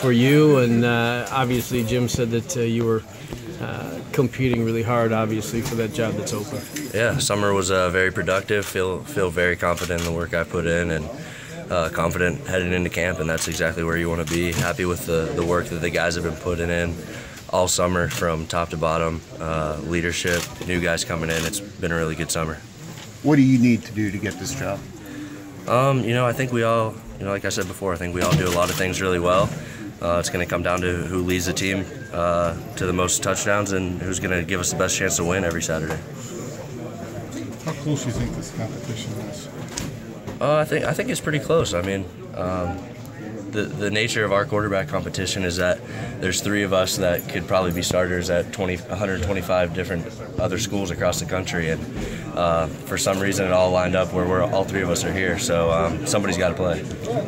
for you, and obviously Jim said that you were competing really hard, obviously, for that job that's open. Yeah, summer was very productive. Feel very confident in the work I put in, and confident heading into camp, and that's exactly where you want to be. Happy with the work that the guys have been putting in all summer from top to bottom. Leadership, new guys coming in. It's been a really good summer. What do you need to do to get this job? I think we all, like I said before, I think we all do a lot of things really well. It's going to come down to who leads the team to the most touchdowns and who's going to give us the best chance to win every Saturday. How close do you think this competition is? I think it's pretty close. I mean, the nature of our quarterback competition is that there's three of us that could probably be starters at 125 different other schools across the country, and for some reason it all lined up where all three of us are here. So somebody's got to play.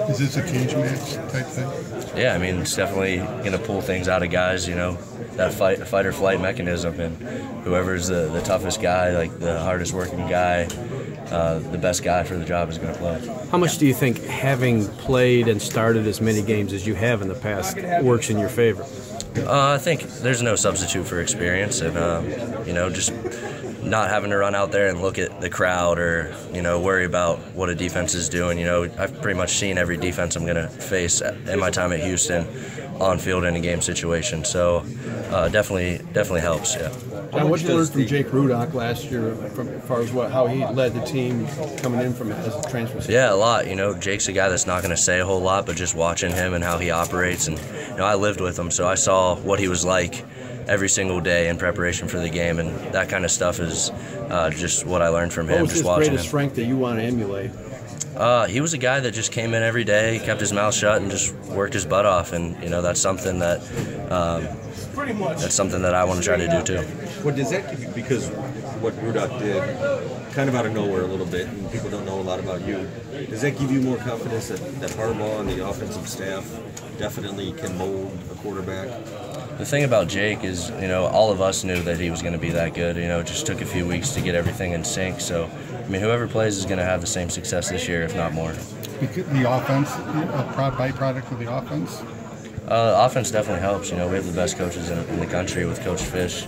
Is this a cage match type thing? Yeah, I mean, it's definitely going to pull things out of guys, that fight or flight mechanism, and whoever's the toughest guy, like the hardest working guy, the best guy for the job is going to play. How much do you think having played and started as many games as you have in the past works in your favor? I think there's no substitute for experience, and just not having to run out there and look at the crowd or worry about what a defense is doing. I've pretty much seen every defense I'm going to face in my time at Houston, on field in a game situation. So definitely helps. Yeah. John, what did you learn from Jake Rudock last year, as far as how he led the team coming in from as a transfer? Yeah, a lot. Jake's a guy that's not going to say a whole lot, but just watching him and how he operates, and I lived with him, so I saw what he was like every single day in preparation for the game, and that kind of stuff is just what I learned from him. What was just his watching greatest him. strength that you want to emulate? He was a guy that just came in every day, kept his mouth shut, and just worked his butt off, and that's something that I want to try to do too. What does that give you? Because what Rudock did, kind of out of nowhere a little bit, and people don't know a lot about you. Does that give you more confidence that Harbaugh and the offensive staff definitely can mold a quarterback? The thing about Jake is, all of us knew that he was going to be that good. It just took a few weeks to get everything in sync. So, whoever plays is going to have the same success this year, if not more. The offense, a byproduct of the offense? Offense definitely helps. We have the best coaches in the country with Coach Fish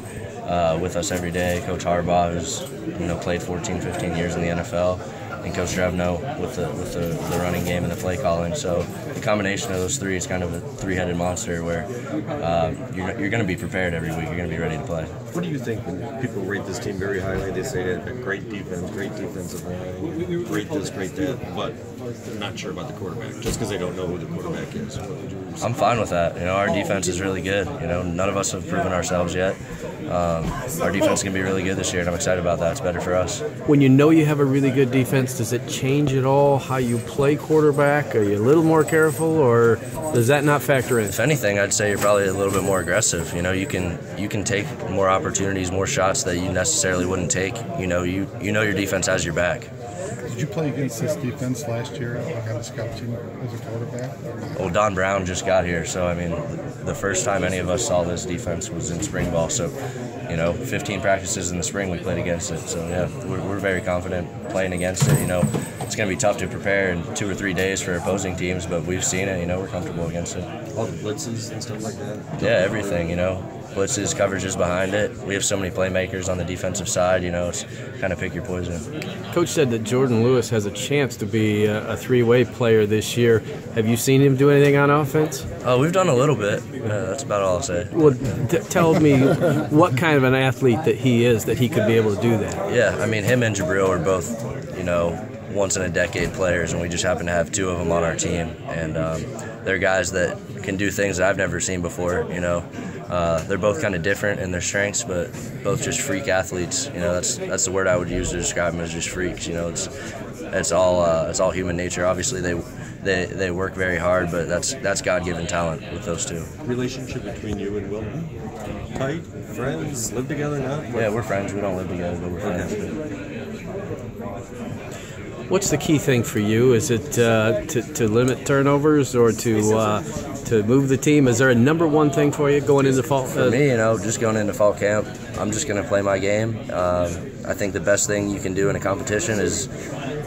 with us every day. Coach Harbaugh, who's played 14, 15 years in the NFL, and Coach Drevno with the running game and the play calling. So the combination of those three is kind of a three-headed monster where you're going to be prepared every week. You're going to be ready to play. What do you think when people rate this team very highly? They say that a great defense, great defensive line, great this, great that, but they're not sure about the quarterback just because they don't know who the quarterback is. I'm fine with that. Our defense is really good. None of us have proven ourselves yet. Our defense is going to be really good this year, and I'm excited about that. It's better for us. When you have a really good defense, does it change at all how you play quarterback? Are you a little more careful, or does that not factor in? If anything, I'd say you're probably a little bit more aggressive. You can take more opportunities, more shots that you necessarily wouldn't take. Your defense has your back. Did you play against this defense last year on the scout team as a quarterback? Well, Don Brown just got here, so the first time any of us saw this defense was in spring ball. So, 15 practices in the spring we played against it. So yeah, we're very confident playing against it. It's going to be tough to prepare in 2 or 3 days for opposing teams, but we've seen it. We're comfortable against it. All the blitzes and stuff like that. Yeah, everything. Blitzes, coverages behind it. We have so many playmakers on the defensive side. It's kind of pick your poison. Coach said that Jordan Lewis has a chance to be a three-way player this year. Have you seen him do anything on offense? We've done a little bit. That's about all I'll say. Well, tell me what kind of an athlete that he is that he could be able to do that. Yeah, him and Jabril are both, once-in-a-decade players, and we just happen to have 2 of them on our team. And they're guys that can do things that I've never seen before, They're both kind of different in their strengths, but both just freak athletes. That's the word I would use to describe them, as just freaks. It's all human nature. Obviously, they work very hard, but that's God-given talent with those two. Relationship between you and Wilton? Tight? Friends? Live together now? Yeah, we're friends. We don't live together, but we're friends. What's the key thing for you? Is it to limit turnovers or to move the team? Is there a number one thing for you going into fall? For me, just going into fall camp, I'm just going to play my game. I think the best thing you can do in a competition is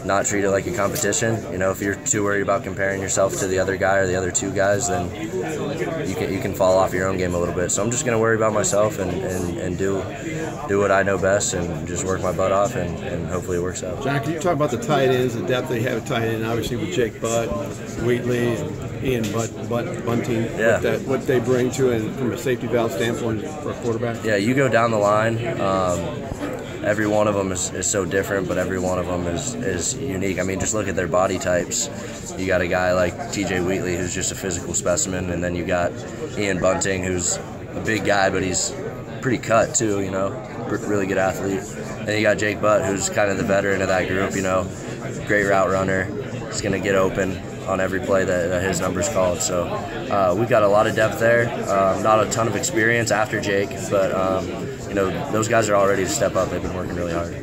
not treat it like a competition. You know, if you're too worried about comparing yourself to the other guy or the other two guys, then you can fall off your own game a little bit. So I'm just going to worry about myself and do what I know best and just work my butt off, and hopefully it works out. John, can you talk about the tight ends, the depth they have at tight end, obviously with Jake Butt, Wheatley, and Ian Bunting, Yeah. what they bring to it from a safety valve standpoint for a quarterback? Yeah, you go down the line. Every one of them is so different, but every one of them is unique. I mean, just look at their body types. You got a guy like T.J. Wheatley, who's just a physical specimen, and then you got Ian Bunting, who's a big guy, but he's pretty cut too, you know, really good athlete. Then you got Jake Butt, who's kind of the veteran of that group, you know, great route runner. He's going to get open on every play that his number's called. So we've got a lot of depth there. Not a ton of experience after Jake, but you know, those guys are all ready to step up. They've been working really hard.